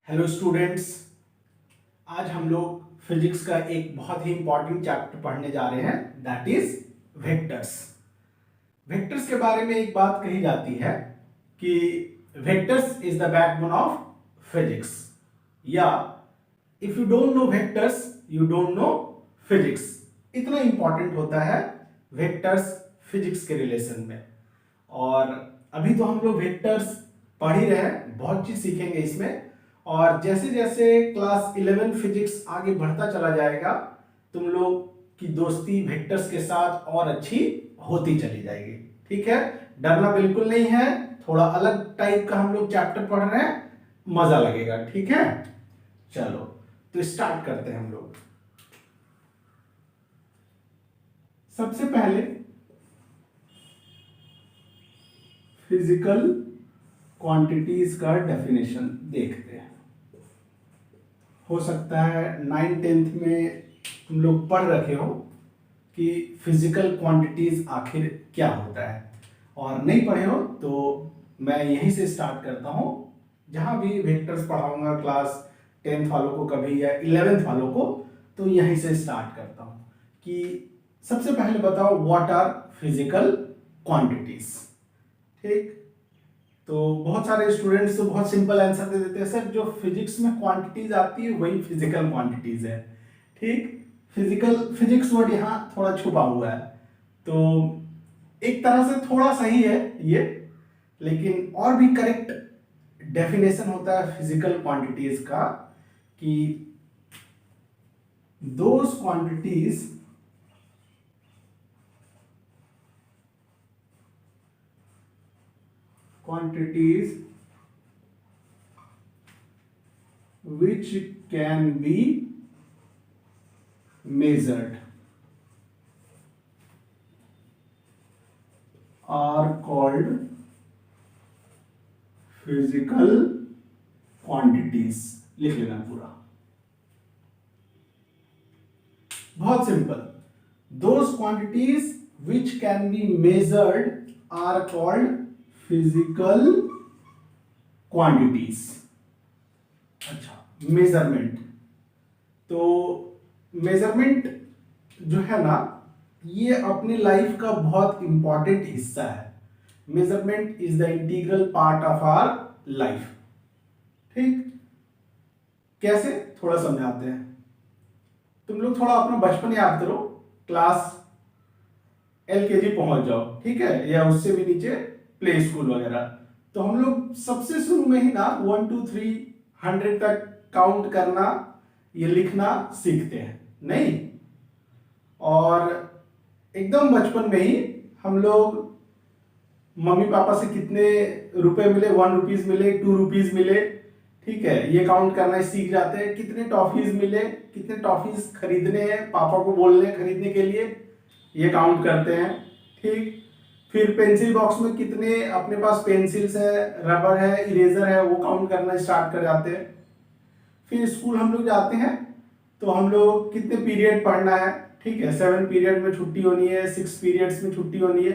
Hello students. आज हम लोग फिजिक्स का एक बहुत ही इंपॉर्टेंट चैप्टर पढ़ने जा रहे हैं, दैट इज वेक्टर्स। वेक्टर्स के बारे में एक बात कही जाती है कि vectors is the backbone of physics, या if you don't know vectors you don't know physics. इतना इंपॉर्टेंट होता है वेक्टर्स फिजिक्स के रिलेशन में। और अभी तो हम लोग वेक्टर्स पढ़ ही रहे हैं, बहुत चीज सीखेंगे इसमें। और जैसे जैसे क्लास 11 फिजिक्स आगे बढ़ता चला जाएगा, तुम लोग की दोस्ती वेक्टर्स के साथ और अच्छी होती चली जाएगी। ठीक है, डरना बिल्कुल नहीं है। थोड़ा अलग टाइप का हम लोग चैप्टर पढ़ रहे हैं, मजा लगेगा। ठीक है, चलो तो स्टार्ट करते हैं हम लोग। सबसे पहले फिजिकल क्वांटिटीज का डेफिनेशन देखते हैं। हो सकता है 9th-10th में तुम लोग पढ़ रखे हो कि फिजिकल क्वांटिटीज आखिर क्या होता है, और नहीं पढ़े हो तो मैं यहीं से स्टार्ट करता हूँ। जहाँ भी वेक्टर्स पढ़ाऊंगा क्लास 10th वालों को कभी या 11th वालों को, तो यहीं से स्टार्ट करता हूँ कि सबसे पहले बताओ व्हाट आर फिजिकल क्वांटिटीज। ठीक, तो बहुत सारे स्टूडेंट्स तो बहुत सिंपल आंसर दे देते हैं, सर जो फिजिक्स में क्वांटिटीज आती है वही फिजिकल क्वांटिटीज है। ठीक, फिजिकल फिजिक्स वर्ड यहाँ थोड़ा छुपा हुआ है, तो एक तरह से थोड़ा सही है ये, लेकिन और भी करेक्ट डेफिनेशन होता है फिजिकल क्वांटिटीज का कि those quantities which can be measured are called physical quantities। लिख लेना पूरा, बहुत simple. Those quantities which can be measured are called physical quantities। अच्छा, मेजरमेंट, तो मेजरमेंट जो है ना, ये अपनी लाइफ का बहुत इंपॉर्टेंट हिस्सा है। Measurement is the integral part of our life. ठीक, कैसे थोड़ा समझाते हैं। तुम लोग थोड़ा अपना बचपन याद करो, क्लास LKG पहुंच जाओ, ठीक है, या उससे भी नीचे प्ले स्कूल वगैरह। तो हम लोग सबसे शुरू में ही ना 1 2 3 100 तक काउंट करना, ये लिखना सीखते हैं, नहीं? और एकदम बचपन में ही हम लोग मम्मी पापा से कितने रुपए मिले, 1 रुपीज मिले, 2 रुपीज मिले, ठीक है, ये काउंट करना सीख जाते हैं। कितने टॉफीज मिले, कितने टॉफीज खरीदने हैं, पापा को बोलने खरीदने के लिए, ये काउंट करते हैं। ठीक, फिर पेंसिल बॉक्स में कितने अपने पास पेंसिल्स है, रबर है, इरेजर है, वो काउंट करना स्टार्ट कर जाते हैं। फिर स्कूल हम लोग जाते हैं तो हम लोग कितने पीरियड पढ़ना है, ठीक है, 7 पीरियड में छुट्टी होनी है, 6 पीरियड्स में छुट्टी होनी है,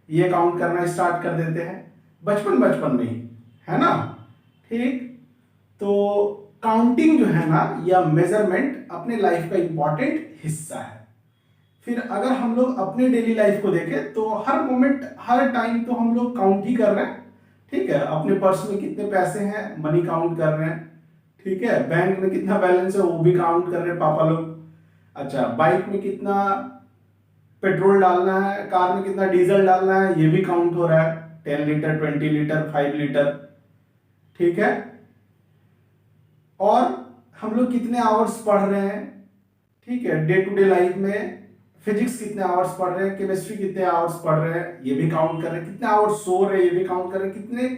ये काउंट करना स्टार्ट कर देते हैं बचपन बचपन में ही, है ना? ठीक, तो काउंटिंग जो है ना, या मेजरमेंट अपने लाइफ का इंपॉर्टेंट हिस्सा है। फिर अगर हम लोग अपने डेली लाइफ को देखें तो हर मोमेंट हर टाइम तो हम लोग काउंट ही कर रहे हैं। ठीक है, अपने पर्स में कितने पैसे हैं, मनी काउंट कर रहे हैं। ठीक है, बैंक में कितना बैलेंस है, वो भी काउंट कर रहे हैं पापा लोग। अच्छा, बाइक में कितना पेट्रोल डालना है, कार में कितना डीजल डालना है, ये भी काउंट हो रहा है, 10 लीटर, 20 लीटर, 5 लीटर। ठीक है, और हम लोग कितने आवर्स पढ़ रहे हैं, ठीक है, डे टू डे लाइफ में फिजिक्स कितने आवर्स पढ़ रहे हैं, केमिस्ट्री कितने आवर्स पढ़ रहे हैं, ये भी काउंट कर रहे हैं, कितने आवर्स सो रहे हैं, ये भी काउंट कर रहे हैं, कितने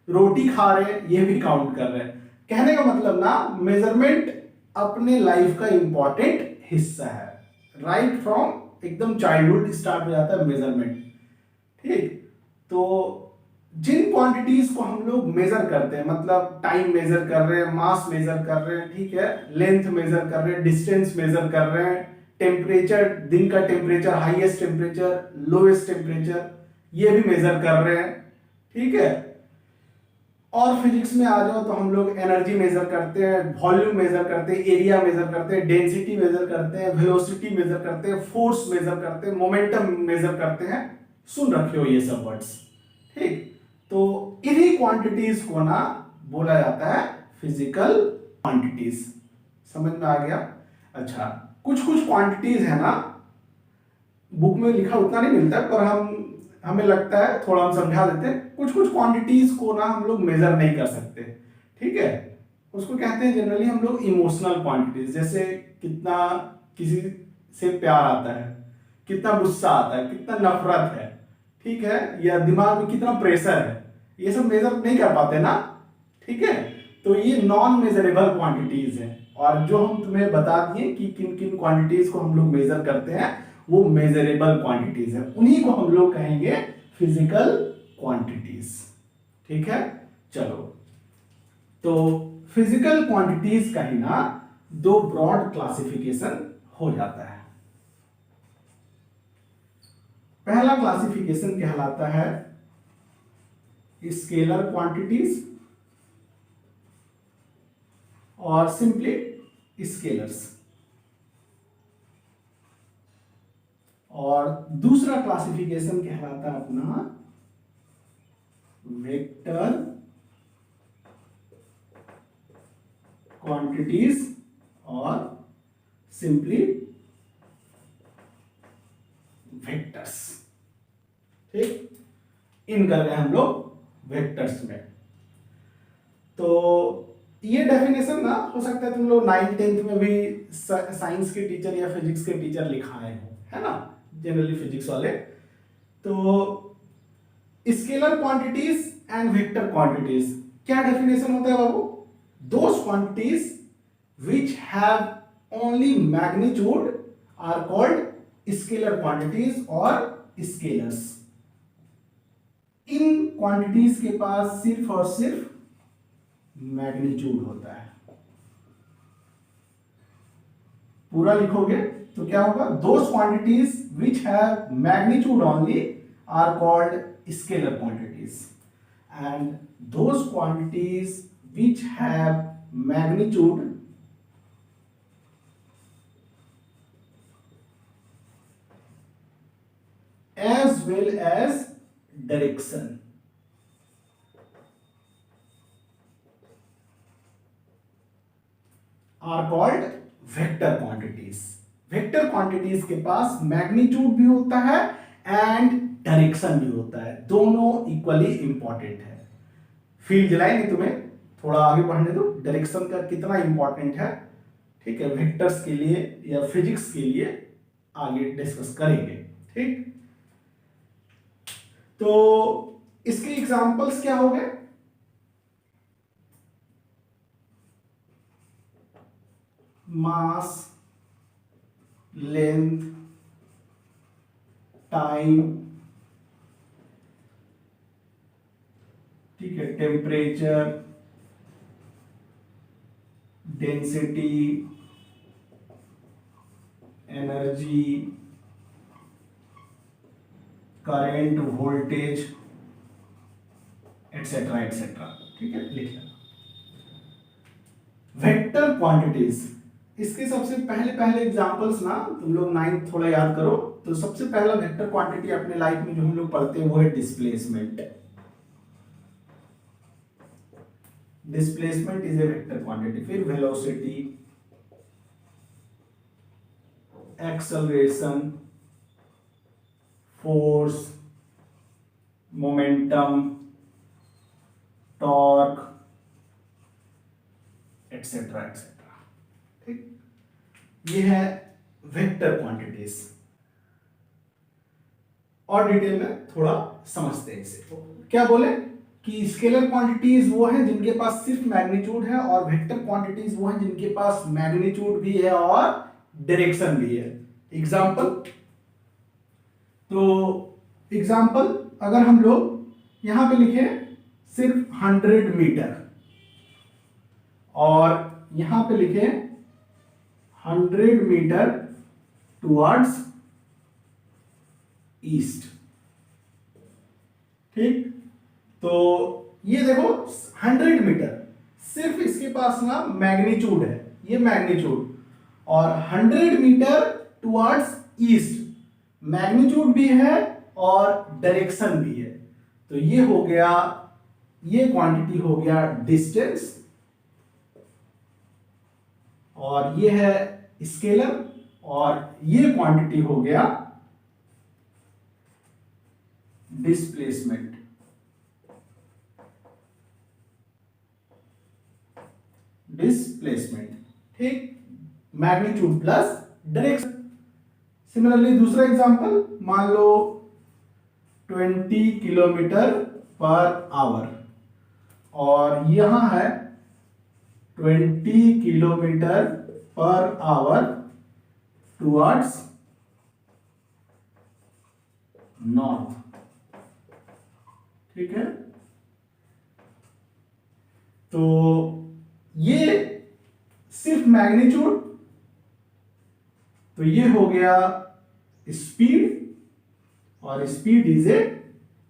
रोटी खा रहे हैं, ये भी काउंट कर रहे हैं। कहने का मतलब ना, मेजरमेंट अपने लाइफ का इंपॉर्टेंट हिस्सा है। राइट फ्रॉम एकदम चाइल्डहुड स्टार्ट हो जाता है मेजरमेंट। ठीक, तो जिन क्वांटिटीज को हम लोग मेजर करते हैं, मतलब टाइम मेजर कर रहे हैं, मास मेजर कर रहे हैं, ठीक है, लेंथ मेजर कर रहे हैं, डिस्टेंस मेजर कर रहे हैं, टेम्परेचर, दिन का temperature, highest temperature, lowest temperature, ये भी मेजर कर रहे हैं। ठीक है, और फिजिक्स में आ जाओ तो हम लोग एनर्जी मेजर करते हैं, वॉल्यूम मेजर करते हैं, एरिया मेजर करते हैं, डेंसिटी मेजर करते हैं, वेलोसिटी मेजर करते हैं, फोर्स मेजर करते हैं, मोमेंटम मेजर करते हैं। सुन रखे हो ये सब वर्ड्स, ठीक। तो इन्हीं क्वांटिटीज को ना बोला जाता है फिजिकल क्वांटिटीज। समझ में आ गया? अच्छा, कुछ कुछ क्वांटिटीज है ना, बुक में लिखा उतना नहीं मिलता है, पर हमें लगता है थोड़ा हम समझा देते हैं। कुछ कुछ क्वांटिटीज को ना हम लोग मेजर नहीं कर सकते, ठीक है। उसको कहते हैं जनरली हम लोग इमोशनल क्वांटिटीज। जैसे कितना किसी से प्यार आता है, कितना गुस्सा आता है, कितना नफरत है, ठीक है, या दिमाग में कितना प्रेशर है, ये सब मेजर नहीं कर पाते ना, ठीक है। तो ये नॉन मेजरेबल क्वांटिटीज है। और जो हम तुम्हें बता दिए कि किन किन क्वांटिटीज को हम लोग मेजर करते हैं, वो मेजरेबल क्वांटिटीज है, उन्हीं को हम लोग कहेंगे फिजिकल क्वांटिटीज, ठीक है। चलो, तो फिजिकल क्वांटिटीज का ही ना दो ब्रॉड क्लासिफिकेशन हो जाता है। पहला क्लासिफिकेशन कहलाता है स्केलर क्वांटिटीज और सिंपली स्केलर्स, और दूसरा क्लासिफिकेशन कहलाता है अपना वेक्टर क्वांटिटीज और सिंपली वेक्टर्स, ठीक। इन कर गए हम लोग वेक्टर्स में। तो ये डेफिनेशन ना हो सकता है तुम लोग 9th-10th में भी साइंस के टीचर या फिजिक्स के टीचर लिखाए हो, है ना, जनरली फिजिक्स वाले। तो scalar quantities and vector quantities, क्या डेफिनेशन होता है बाबू? Those quantities which have only magnitude are called scalar quantities और स्केलर्स। इन क्वांटिटीज के पास सिर्फ और सिर्फ मैग्नीट्यूड होता है। पूरा लिखोगे तो क्या होगा? Those quantities which have magnitude only are called scalar quantities, and those quantities which have magnitude as well as direction are called vector quantities. Vector quantities के पास मैग्नीट्यूड भी होता है एंड डायरेक्शन भी होता है, दोनों इक्वली इंपॉर्टेंट है। फील दिलाएंगे तुम्हें, थोड़ा आगे बढ़ने दो, डायरेक्शन का कितना इंपॉर्टेंट है, ठीक है, वेक्टर्स के लिए या फिजिक्स के लिए आगे डिस्कस करेंगे, ठीक। तो इसके एग्जांपल्स क्या हो गए? मास, लेंथ, टाइम, ठीक है, temperature, density, energy, current, voltage, etcetera etcetera, ठीक है, लिख लेना। वेक्टर क्वांटिटीज, इसके सबसे पहले एग्जांपल्स ना तुम लोग 9th थोड़ा याद करो। तो सबसे पहला वेक्टर क्वांटिटी अपने लाइफ में जो हम लोग पढ़ते हैं वो है displacement. Displacement is a vector quantity. फिर velocity, acceleration, force, momentum, torque, etcetera etcetera, ठीक। ये है वेक्टर क्वांटिटीज। और डिटेल में थोड़ा समझते हैं इसे। तो क्या बोले कि स्केलर क्वांटिटीज वो हैं जिनके पास सिर्फ मैग्नीट्यूड है, और वेक्टर क्वांटिटीज वो हैं जिनके पास मैग्नीट्यूड भी है और डायरेक्शन भी है। एग्जांपल, तो एग्जांपल अगर हम लोग यहां पे लिखे सिर्फ 100 मीटर और यहां पे लिखे 100 मीटर टुवर्ड्स ईस्ट, ठीक। तो ये देखो 100 मीटर, सिर्फ इसके पास ना मैग्नीट्यूड है, ये मैग्नीट्यूड, और 100 मीटर टुवर्ड्स ईस्ट, मैग्नीट्यूड भी है और डायरेक्शन भी है। तो ये हो गया, ये क्वांटिटी हो गया डिस्टेंस, और ये है स्केलर, और ये क्वांटिटी हो गया डिस्प्लेसमेंट। डिस्प्लेसमेंट, ठीक, मैग्नीट्यूड प्लस डायरेक्शन। सिमिलरली दूसरा एग्जांपल, मान लो 20 किलोमीटर पर आवर, और यहां है 20 kilometre per hour towards north, ठीक है। तो ये सिर्फ मैग्नीट्यूड, तो ये हो गया स्पीड, और speed is a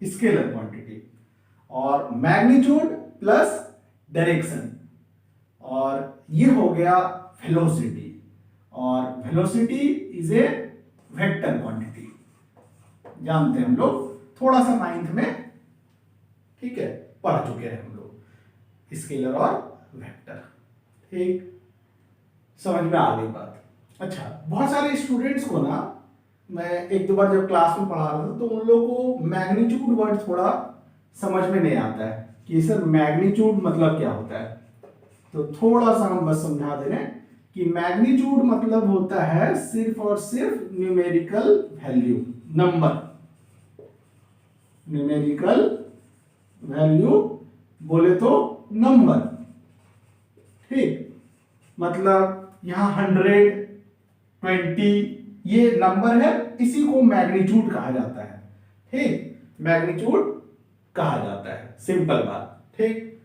scalar quantity, और मैग्नीट्यूड प्लस डायरेक्शन, और ये हो गया वेलोसिटी, और velocity is a vector quantity, जानते हैं हम लोग, थोड़ा सा 9th में, ठीक है, पढ़ चुके हैं हम लोग स्केलर और वेक्टर, ठीक, समझ में आ गई बात। अच्छा, बहुत सारे स्टूडेंट्स को ना, मैं एक दो बार जब क्लास में पढ़ा रहा था तो उन लोगों को मैग्नीट्यूड वर्ड थोड़ा समझ में नहीं आता है कि सर मैग्नीट्यूड मतलब क्या होता है। तो थोड़ा सा हम बस समझा दे रहे हैं कि मैग्नीट्यूड मतलब होता है सिर्फ और सिर्फ numerical value, number, numerical value बोले तो नंबर, ठीक, मतलब यहां 100, 20 ये नंबर है, इसी को मैग्नीट्यूड कहा जाता है, ठीक, मैग्नीट्यूड कहा जाता है, सिंपल बात, ठीक।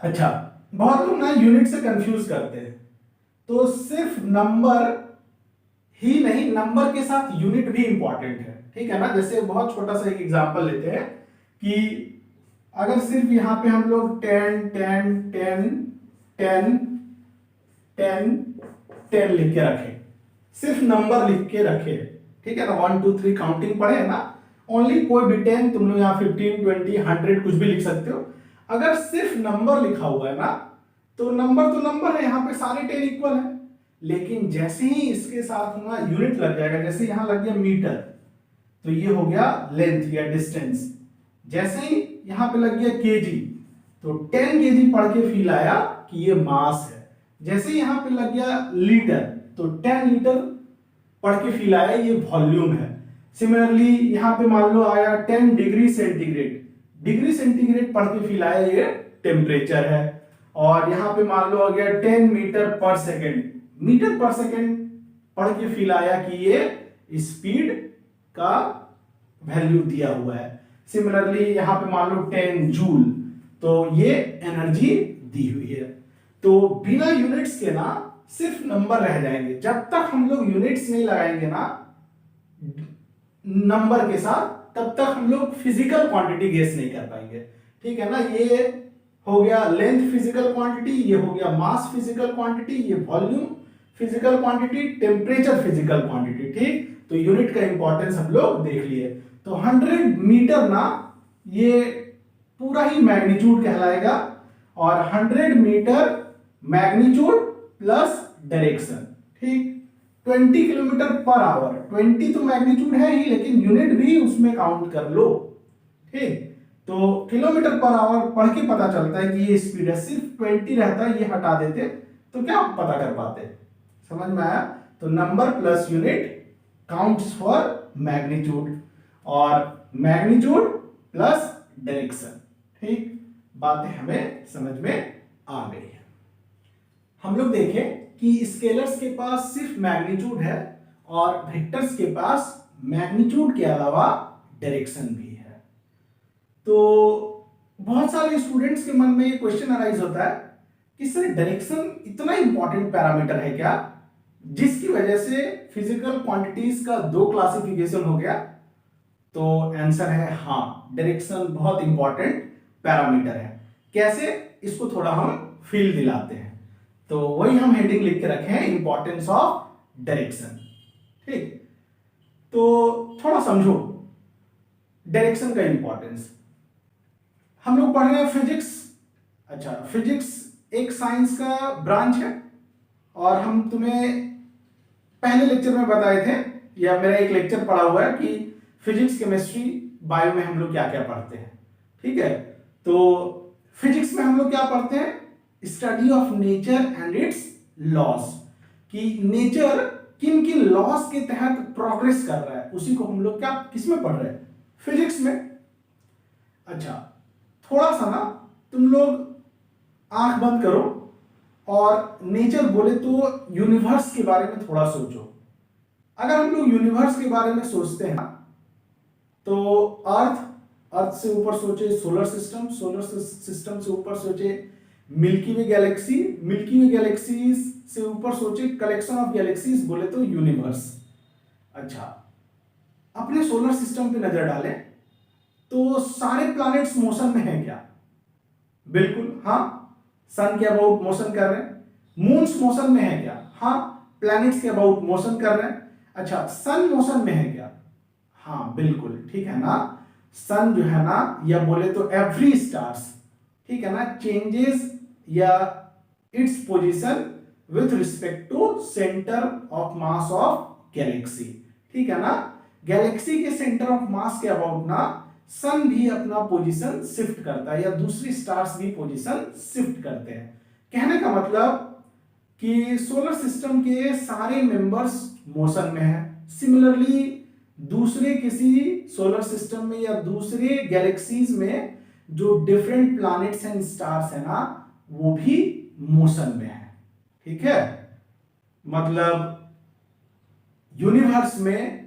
अच्छा, बहुत लोग ना यूनिट से कंफ्यूज करते हैं, तो सिर्फ नंबर ही नहीं, नंबर के साथ यूनिट भी इंपॉर्टेंट है, ठीक है ना। जैसे बहुत छोटा सा एक एग्जांपल लेते हैं कि अगर सिर्फ यहां पे हम लोग 10 10 10 10 10 10 लिख के रखें, सिर्फ नंबर लिख के रखे, ठीक है ना, 1 2 3 काउंटिंग पढ़े ना, ओनली कोई भी 10, तुम लोग यहाँ 15 20 100 कुछ भी लिख सकते हो। अगर सिर्फ नंबर लिखा हुआ है ना, तो नंबर है, यहाँ पे सारे 10 इक्वल है, लेकिन जैसे ही इसके साथ ना यूनिट लग जाएगा, जैसे यहां लग गया मीटर, तो ये हो गया लेंथ या डिस्टेंस, जैसे ही यहां पे लग गया केजी, तो 10 केजी पढ़ के फील आया कि ये मास है, जैसे यहां पे लग गया लीटर, तो 10 लीटर पढ़ के फील आया ये वॉल्यूम है। सिमिलरली यहां पे मान लो आया 10 डिग्री सेंटीग्रेड, डिग्री सेंटीग्रेड पढ़ के फील आया ये टेम्परेचर है, और यहां पे मान लो आ गया 10 मीटर पर सेकेंड, मीटर पर सेकेंड पढ़ के फील आया कि ये स्पीड का वैल्यू दिया हुआ है। सिमिलरली यहां पे मान लो 10 जूल, तो ये एनर्जी दी हुई है। तो बिना यूनिट्स के ना सिर्फ नंबर रह जाएंगे, जब तक हम लोग यूनिट्स नहीं लगाएंगे ना नंबर के साथ, तब तक हम लोग फिजिकल क्वांटिटी गेस नहीं कर पाएंगे, ठीक है ना। ये हो गया लेंथ फिजिकल क्वांटिटी, ये हो गया मास फिजिकल क्वांटिटी, ये volume physical quantity, temperature physical quantity, ठीक। तो यूनिट का इंपॉर्टेंस हम लोग देख लिए। तो 100 मीटर ना ये पूरा ही मैग्नीट्यूड कहलाएगा, और 100 मीटर मैग्नीट्यूड प्लस डायरेक्शन, ठीक। 20 किलोमीटर पर आवर, 20 तो मैग्नीट्यूड है ही, लेकिन यूनिट भी उसमें काउंट कर लो, ठीक। तो किलोमीटर पर आवर पढ़ के पता चलता है कि ये स्पीड है, सिर्फ 20 रहता है, ये हटा देते तो क्या पता कर पाते, समझ में आया। तो number plus unit counts for magnitude, और मैग्नीट्यूड प्लस डायरेक्शन, ठीक। बातें हमें समझ में आ गई है। हम लोग देखें कि स्केलर्स के पास सिर्फ मैग्नीट्यूड है, और वेक्टर्स के पास मैग्नीट्यूड के अलावा डायरेक्शन भी है। तो बहुत सारे स्टूडेंट्स के मन में ये क्वेश्चन अराइज होता है कि सर डायरेक्शन इतना इंपॉर्टेंट पैरामीटर है क्या, जिसकी वजह से फिजिकल क्वांटिटीज का 2 क्लासिफिकेशन हो गया। तो आंसर है हाँ, डायरेक्शन बहुत इंपॉर्टेंट पैरामीटर है। कैसे, इसको थोड़ा हम फील दिलाते हैं। तो वही हम हेडिंग लिख के रखे हैं, इंपॉर्टेंस ऑफ डायरेक्शन। ठीक, तो थोड़ा समझो डायरेक्शन का इंपॉर्टेंस। हम लोग पढ़ रहे हैं फिजिक्स। अच्छा, फिजिक्स एक साइंस का ब्रांच है, और हम तुम्हें पहले लेक्चर में बताए थे, या मेरा एक लेक्चर पढ़ा हुआ है कि फिजिक्स, केमिस्ट्री, बायो में हम लोग क्या क्या पढ़ते हैं। ठीक है, तो फिजिक्स में हम लोग क्या पढ़ते हैं, study of nature and it's loss, कि नेचर किन किन लॉस के तहत प्रोग्रेस कर रहा है, उसी को हम लोग क्या किस में पढ़ रहे हैं, फिजिक्स में। अच्छा, थोड़ा सा ना तुम लोग आंख बंद करो और नेचर बोले तो यूनिवर्स के बारे में थोड़ा सोचो। अगर हम लोग यूनिवर्स के बारे में सोचते हैं तो अर्थ से ऊपर सोचे सोलर सिस्टम, सोलर सिस्टम से ऊपर सोचे मिल्की वे गैलेक्सी, मिल्की वे गैलेक्सी से ऊपर सोचे कलेक्शन ऑफ गैलेक्सीज, बोले तो यूनिवर्स। अच्छा, अपने सोलर सिस्टम पे नजर डालें तो सारे प्लैनेट्स मोशन में हैं क्या? बिल्कुल हाँ, सन के अबाउट मोशन कर रहे हैं। मून्स मोशन में है क्या? हाँ, प्लैनेट्स के अबाउट मोशन कर रहे हैं। अच्छा, सन मोशन में है क्या? हाँ बिल्कुल, ठीक है ना। सन जो है ना, या बोले तो एवरी स्टार्स, ठीक है ना, चेंजेस या its position with respect to centre of mass of galaxy. ठीक है ना, गैलेक्सी के सेंटर ऑफ मास के अबाउट ना सन भी अपना पोजीशन शिफ्ट करता है, या दूसरी स्टार्स भी पोजीशन शिफ्ट करते हैं। कहने का मतलब कि सोलर सिस्टम के सारे मेंबर्स मोशन में है। सिमिलरली दूसरे किसी सोलर सिस्टम में या दूसरे गैलेक्सीज में जो डिफरेंट प्लैनेट्स एंड स्टार्स है ना, वो भी मोशन में है। ठीक है, मतलब यूनिवर्स में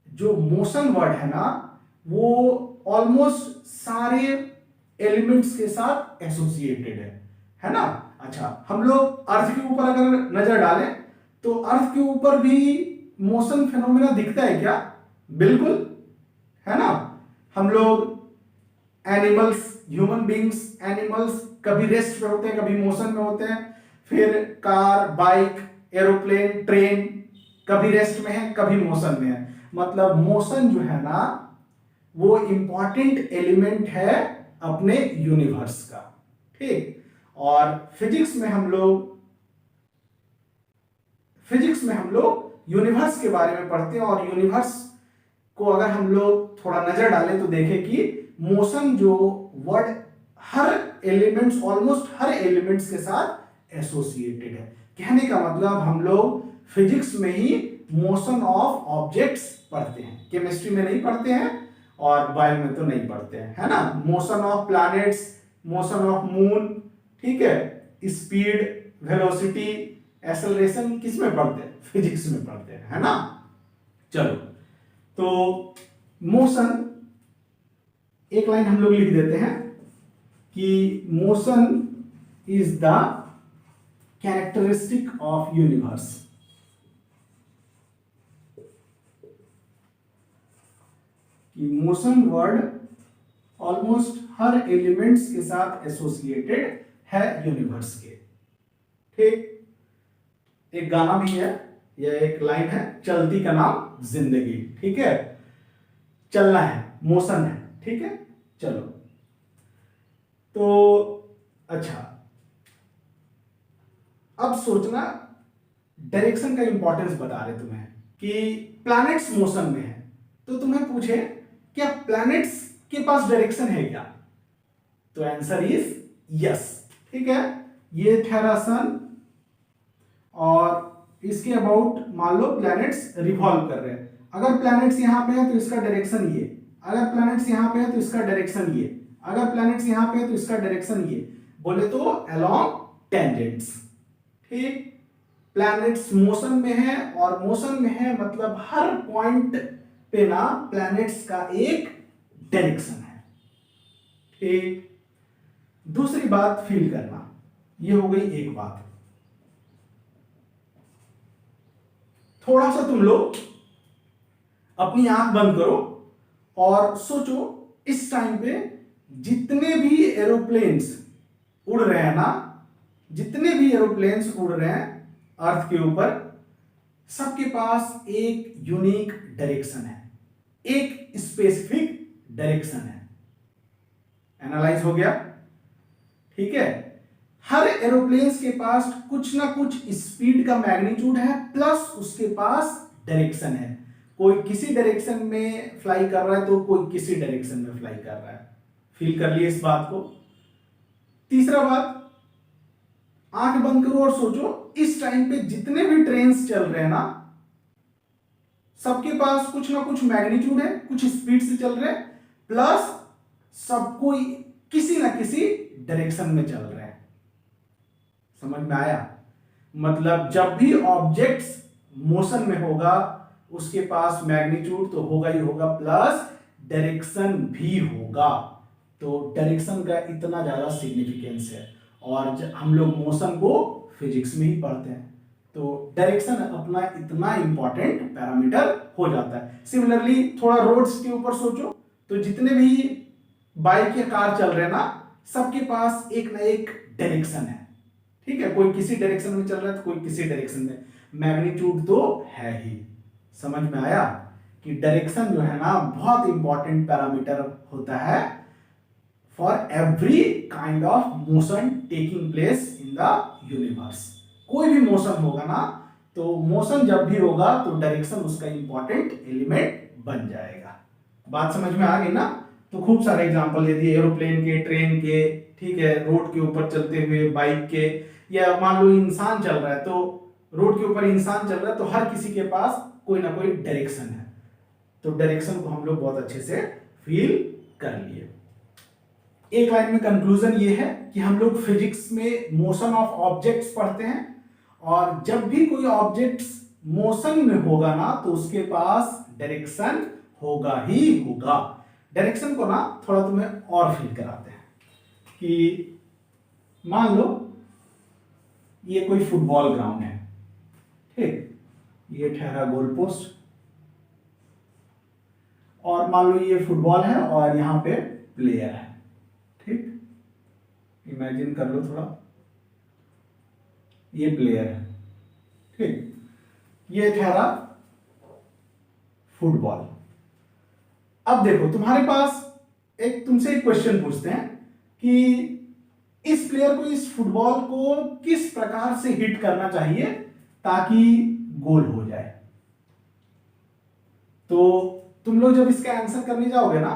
जो मोशन वर्ड है ना, वो ऑलमोस्ट सारे एलिमेंट्स के साथ एसोसिएटेड है ना। अच्छा, हम लोग अर्थ के ऊपर अगर नजर डालें तो अर्थ के ऊपर भी मोशन फिनोमेना दिखता है क्या? बिल्कुल, है ना। हम लोग एनिमल्स, ह्यूमन बींग्स, एनिमल्स कभी रेस्ट पे होते हैं, कभी मोशन में होते हैं। फिर कार, बाइक, एरोप्लेन, ट्रेन कभी रेस्ट में है, कभी मोशन में है। मतलब मोशन जो है ना, वो इंपॉर्टेंट एलिमेंट है अपने यूनिवर्स का। ठीक, और फिजिक्स में हम लोग यूनिवर्स के बारे में पढ़ते हैं, और यूनिवर्स को अगर हम लोग थोड़ा नजर डालें तो देखें कि मोशन जो वर्ड हर एलिमेंट्स, ऑलमोस्ट हर एलिमेंट्स के साथ एसोसिएटेड है। कहने का मतलब हम लोग फिजिक्स में ही मोशन ऑफ ऑब्जेक्ट्स पढ़ते हैं, केमिस्ट्री में नहीं पढ़ते हैं और बायो में तो नहीं पढ़ते हैं, है ना। Motion of planets, motion of moon, ठीक है, स्पीड, वेलोसिटी, एक्सेलरेशन किस में पढ़ते हैं? फिजिक्स में पढ़ते हैं, है ना। चलो, तो मोशन एक लाइन हम लोग लिख देते हैं कि motion is the characteristic of universe. कि मोशन वर्ड ऑलमोस्ट हर एलिमेंट्स के साथ एसोसिएटेड है यूनिवर्स के। ठीक, एक गाना भी है, यह एक लाइन है, चलती का नाम जिंदगी। ठीक है, चलना है, मोशन है। ठीक है, चलो, तो अच्छा, अब सोचना, डायरेक्शन का इंपॉर्टेंस बता रहे तुम्हें कि प्लैनेट्स मोशन में है, तो तुम्हें पूछे क्या प्लैनेट्स के पास डायरेक्शन है क्या? तो आंसर इज यस। ठीक है, ये ठहरा सन, और इसके अबाउट मान लो प्लैनेट्स रिवॉल्व कर रहे हैं। अगर प्लैनेट्स यहां पे है तो इसका डायरेक्शन ये, अगर प्लैनेट्स यहां पे है तो इसका डायरेक्शन ये, अगर प्लैनेट्स यहां पे है तो इसका डायरेक्शन ये, बोले तो अलोंग टेंजेंट्स। ठीक, प्लैनेट्स मोशन में है, और मोशन में है मतलब हर पॉइंट पे ना प्लैनेट्स का एक डायरेक्शन है। ठीक, दूसरी बात फील करना, ये हो गई एक बात। थोड़ा सा तुम लोग अपनी आंख बंद करो और सोचो इस टाइम पे जितने भी एरोप्लेन्स उड़ रहे हैं ना, जितने भी एरोप्लेन्स उड़ रहे हैं अर्थ के ऊपर, सबके पास एक यूनिक डायरेक्शन है, एक स्पेसिफिक डायरेक्शन है। एनालाइज हो गया? ठीक है। हर एरोप्लेन्स के पास कुछ ना कुछ स्पीड का मैग्नीट्यूड है, प्लस उसके पास डायरेक्शन है। कोई किसी डायरेक्शन में फ्लाई कर रहा है तो कोई किसी डायरेक्शन में फ्लाई कर रहा है। फील कर लिए इस बात को? तीसरा बात, आंख बंद करो और सोचो, इस टाइम पे जितने भी ट्रेन्स चल रहे हैं ना, सबके पास कुछ ना कुछ मैग्नीट्यूड है, कुछ स्पीड से चल रहे हैं, प्लस सब कोई किसी ना किसी डायरेक्शन में चल रहे हैं। समझ में आया? मतलब जब भी ऑब्जेक्ट्स मोशन में होगा उसके पास मैग्नीट्यूड तो होगा ही होगा, प्लस डायरेक्शन भी होगा। तो डायरेक्शन का इतना ज्यादा सिग्निफिकेंस है, और हम लोग मोशन को फिजिक्स में ही पढ़ते हैं, तो डायरेक्शन अपना इतना इंपॉर्टेंट पैरामीटर हो जाता है। सिमिलरली थोड़ा रोड्स के ऊपर सोचो, तो जितने भी बाइक या कार चल रहे हैं ना, सबके पास एक ना एक डायरेक्शन है। ठीक है, कोई किसी डायरेक्शन में चल रहा है तो कोई किसी डायरेक्शन में, मैग्नीट्यूड तो है ही। समझ में आया कि डायरेक्शन जो है ना बहुत इंपॉर्टेंट पैरामीटर होता है for every kind of motion taking place in the universe. कोई भी मोशन होगा ना, तो मोशन जब भी होगा तो डायरेक्शन उसका इंपॉर्टेंट एलिमेंट बन जाएगा। बात समझ में आ गई ना? तो खूब सारे एग्जांपल दे दिए, एरोप्लेन के, ट्रेन के, ठीक है, रोड के ऊपर चलते हुए बाइक के, या मान लो इंसान चल रहा है, तो रोड के ऊपर इंसान चल रहा है तो हर किसी के पास कोई ना कोई डायरेक्शन है। तो डायरेक्शन को हम लोग बहुत अच्छे से फील कर लिए। एक लाइन में कंक्लूजन ये है कि हम लोग फिजिक्स में मोशन ऑफ ऑब्जेक्ट्स पढ़ते हैं, और जब भी कोई ऑब्जेक्ट्स मोशन में होगा ना तो उसके पास डायरेक्शन होगा ही होगा। डायरेक्शन को ना थोड़ा तुम्हें और फील कराते हैं कि मान लो ये कोई फुटबॉल ग्राउंड है, ठीक, ये ठहरा गोल पोस्ट, और मान लो ये फुटबॉल है और यहां पे प्लेयर है। ठीक, इमेजिन कर लो थोड़ा, ये प्लेयर है, ठीक, ये ठहरा फुटबॉल। अब देखो तुम्हारे पास तुमसे एक क्वेश्चन पूछते हैं कि इस प्लेयर को, इस फुटबॉल को किस प्रकार से हिट करना चाहिए ताकि गोल हो जाए। तो तुम लोग जब इसका आंसर करने जाओगे ना,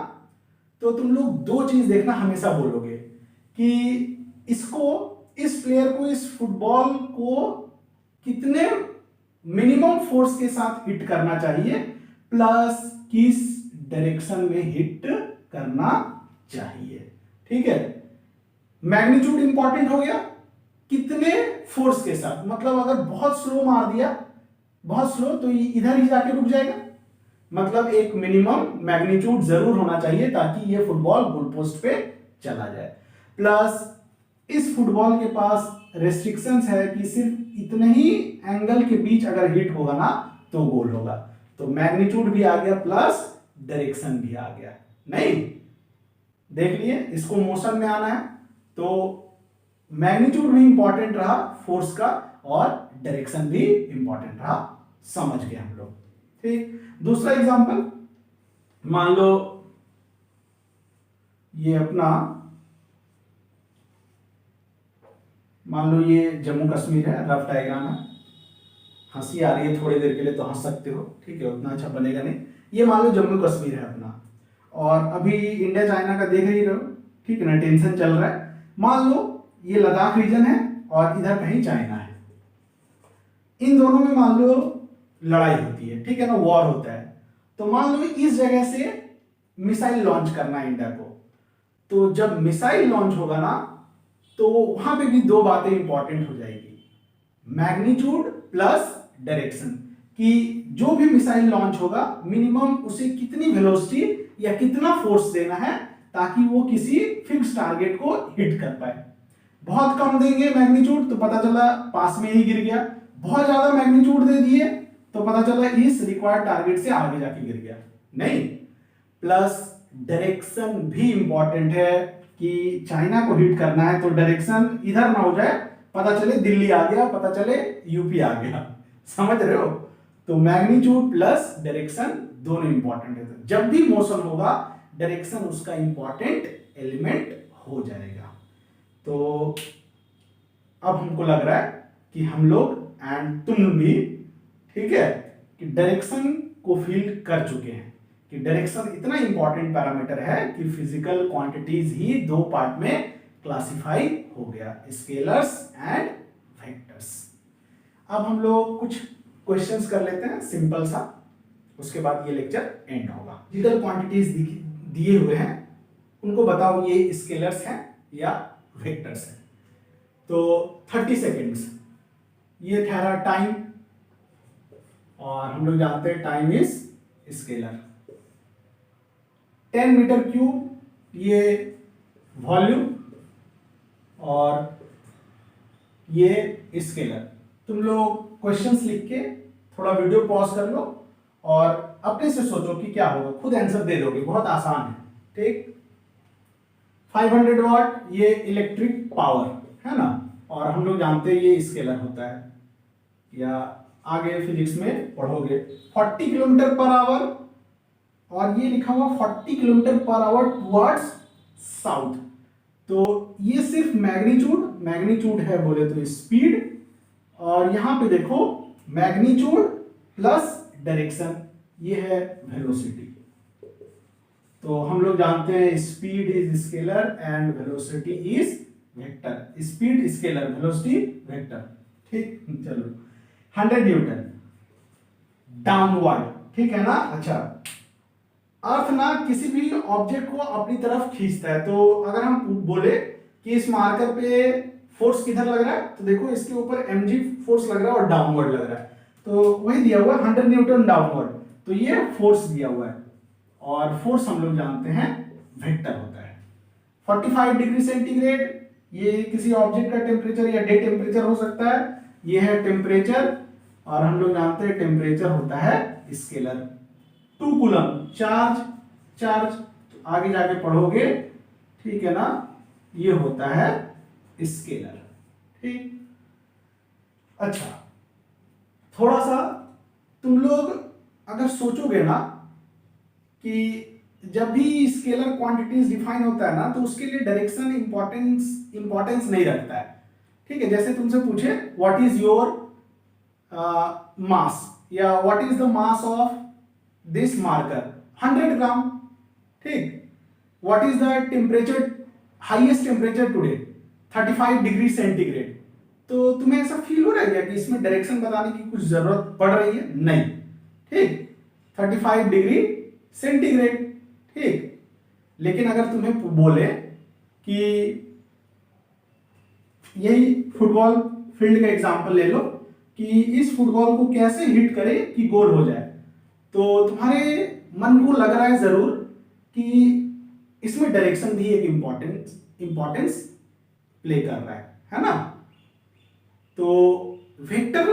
तो तुम लोग दो चीज देखना हमेशा बोलोगे कि इस प्लेयर को, इस फुटबॉल को कितने मिनिमम फोर्स के साथ हिट करना चाहिए, प्लस किस डायरेक्शन में हिट करना चाहिए। ठीक है, मैग्नीट्यूड इंपॉर्टेंट हो गया, कितने फोर्स के साथ, मतलब अगर बहुत स्लो मार दिया, बहुत स्लो, तो इधर ही जाके रुक जाएगा। मतलब एक मिनिमम मैग्नीट्यूड जरूर होना चाहिए ताकि ये फुटबॉल गोल पोस्ट पे चला जाए। प्लस इस फुटबॉल के पास रेस्ट्रिक्शंस है कि सिर्फ इतने ही एंगल के बीच अगर हिट होगा ना तो गोल होगा। तो मैग्नीट्यूड भी आ गया, प्लस डायरेक्शन भी आ गया। नहीं, देख लिए, इसको मोशन में आना है तो मैग्नीट्यूड भी इंपॉर्टेंट रहा फोर्स का, और डायरेक्शन भी इंपॉर्टेंट रहा। समझ गए हम लोग? ठीक, दूसरा एग्जांपल, मान लो ये अपना, मान लो ये जम्मू कश्मीर है, रफ डायग्राम है। हंसी आ रही है थोड़ी देर के लिए तो हंस सकते हो, ठीक है, उतना अच्छा बनेगा नहीं। ये मान लो जम्मू कश्मीर है अपना, और अभी इंडिया चाइना का देख ही रहो, ठीक है ना, टेंशन चल रहा है। मान लो ये लद्दाख रीजन है और इधर कहीं चाइना है, इन दोनों में मान लो लड़ाई होती है, ठीक है ना, वॉर होता है। तो मान लो इस जगह से मिसाइल लॉन्च करना है इंडिया को, तो जब मिसाइल लॉन्च होगा ना तो वहां पे भी दो बातें इंपॉर्टेंट हो जाएगी, मैग्नीट्यूड प्लस डायरेक्शन, कि जो भी मिसाइल लॉन्च होगा मिनिमम उसे कितनी वेलोसिटी या कितना फोर्स देना है ताकि वो किसी फिक्स टारगेट को हिट कर पाए। बहुत कम देंगे मैग्नीट्यूड तो पता चला पास में ही गिर गया, बहुत ज्यादा मैग्नीट्यूड दे दिए तो पता चला इस रिक्वायर्ड टारगेट से आगे जाके गिर गया। नहीं, प्लस डायरेक्शन भी इंपॉर्टेंट है कि चाइना को हिट करना है तो डायरेक्शन इधर ना हो जाए, पता चले दिल्ली आ गया, पता चले यूपी आ गया। समझ रहे हो? तो मैग्नीट्यूड प्लस डायरेक्शन दोनों इंपॉर्टेंट है। तो जब भी मोशन होगा डायरेक्शन उसका इंपॉर्टेंट एलिमेंट हो जाएगा। तो अब हमको लग रहा है कि हम लोग एंड तुम भी, ठीक है, कि डायरेक्शन को फील कर चुके हैं कि डायरेक्शन इतना इंपॉर्टेंट पैरामीटर है कि फिजिकल क्वांटिटीज ही दो पार्ट में क्लासिफाई हो गया, स्केलर्स एंड वेक्टर्स। अब हम लोग कुछ क्वेश्चंस कर लेते हैं सिंपल सा, उसके बाद ये लेक्चर एंड होगा। फिजिकल क्वांटिटीज दिए हुए हैं, उनको बताओ ये स्केलर्स हैं या वेक्टर्स हैं। तो 30 सेकेंड्स ये ठहरा टाइम, और हम लोग जानते हैं time is scalar. 10 metre cube ये वॉल्यूम, और ये स्केलर। तुम लोग क्वेश्चंस लिख के थोड़ा वीडियो पॉज कर लो और अपने से सोचो कि क्या होगा, खुद आंसर दे दोगे, बहुत आसान है। ठीक, 500 वाट ये इलेक्ट्रिक पावर है ना, और हम लोग जानते हैं ये स्केलर होता है, या आगे फिजिक्स में पढ़ोगे। 40 किलोमीटर पर आवर, और ये लिखा हुआ 40 kilometre per hour towards south. तो ये सिर्फ मैग्नीट्यूड है बोले तो स्पीड, और यहां पे देखो मैग्नीट्यूड प्लस डायरेक्शन, ये है वेलोसिटी। तो हम लोग जानते हैं speed is scalar and velocity is vector. Speed scalar, velocity vector. ठीक, चलो 100 न्यूटन डाउनवर्ड, ठीक है ना। अच्छा, अर्थ ना किसी भी ऑब्जेक्ट को अपनी तरफ खींचता है, तो अगर हम बोले कि इस मार्कर पे फोर्स किधर लग रहा है, तो देखो इसके ऊपर mg फोर्स लग रहा है और डाउनवर्ड लग रहा है, तो वही दिया हुआ है 100 न्यूटन डाउनवर्ड, तो ये फोर्स दिया हुआ है, और फोर्स हम लोग जानते हैं वेक्टर होता है। 45 डिग्री सेंटीग्रेड ये किसी ऑब्जेक्ट का टेम्परेचर या डे टेम्परेचर हो सकता है, ये है टेम्परेचर, और हम लोग जानते हैं टेम्परेचर होता है स्केलर। 2 कूलम चार्ज तो आगे जाके पढ़ोगे, ठीक है ना, ये होता है स्केलर। ठीक, अच्छा, थोड़ा सा तुम लोग अगर सोचोगे ना कि जब भी स्केलर क्वांटिटीज डिफाइन होता है ना, तो उसके लिए डायरेक्शन इंपॉर्टेंस नहीं रखता है। ठीक है, जैसे तुमसे पूछे व्हाट इज योर मास, या what is the mass of this marker, 100 ग्राम। ठीक, what is the temperature, highest temperature today 35 degree centigrade. तो तुम्हें ऐसा फील हो रहा है क्या कि इसमें डायरेक्शन बताने की कुछ जरूरत पड़ रही है? नहीं। ठीक, 35 डिग्री सेंटीग्रेड। ठीक, लेकिन अगर तुम्हें बोले कि यही फुटबॉल फील्ड का एग्जांपल ले लो कि इस फुटबॉल को कैसे हिट करे कि गोल हो जाए, तो तुम्हारे मन को लग रहा है जरूर कि इसमें डायरेक्शन भी एक इंपॉर्टेंस प्ले कर रहा है ना। तो वेक्टर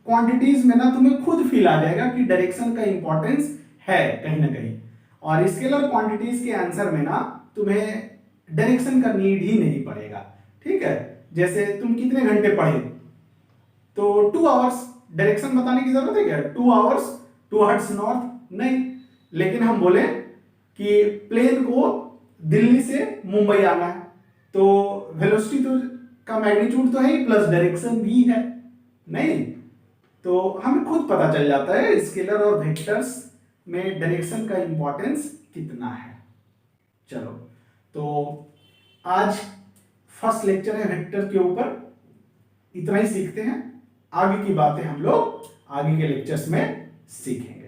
क्वांटिटीज में ना तुम्हें खुद फील आ जाएगा कि डायरेक्शन का इंपॉर्टेंस है कहीं ना कहीं, और स्केलर क्वांटिटीज के आंसर में ना तुम्हें डायरेक्शन का नीड ही नहीं पड़ेगा। ठीक है, जैसे तुम कितने घंटे पढ़े, तो 2 आवर्स, डायरेक्शन बताने की जरूरत है क्या? 2 आवर्स टुवर्ड्स नॉर्थ, नहीं। लेकिन हम बोले कि प्लेन को दिल्ली से मुंबई आना है, तो वेलोसिटी तो का मैग्नीट्यूड तो है ही, प्लस डायरेक्शन भी है, नहीं। तो हमें खुद पता चल जाता है स्केलर और वेक्टर्स में डायरेक्शन का इंपॉर्टेंस कितना है। चलो, तो आज फर्स्ट लेक्चर है वेक्टर के ऊपर, इतना ही सीखते हैं। आगे की बातें हम लोग आगे के लेक्चर्स में सीखेंगे।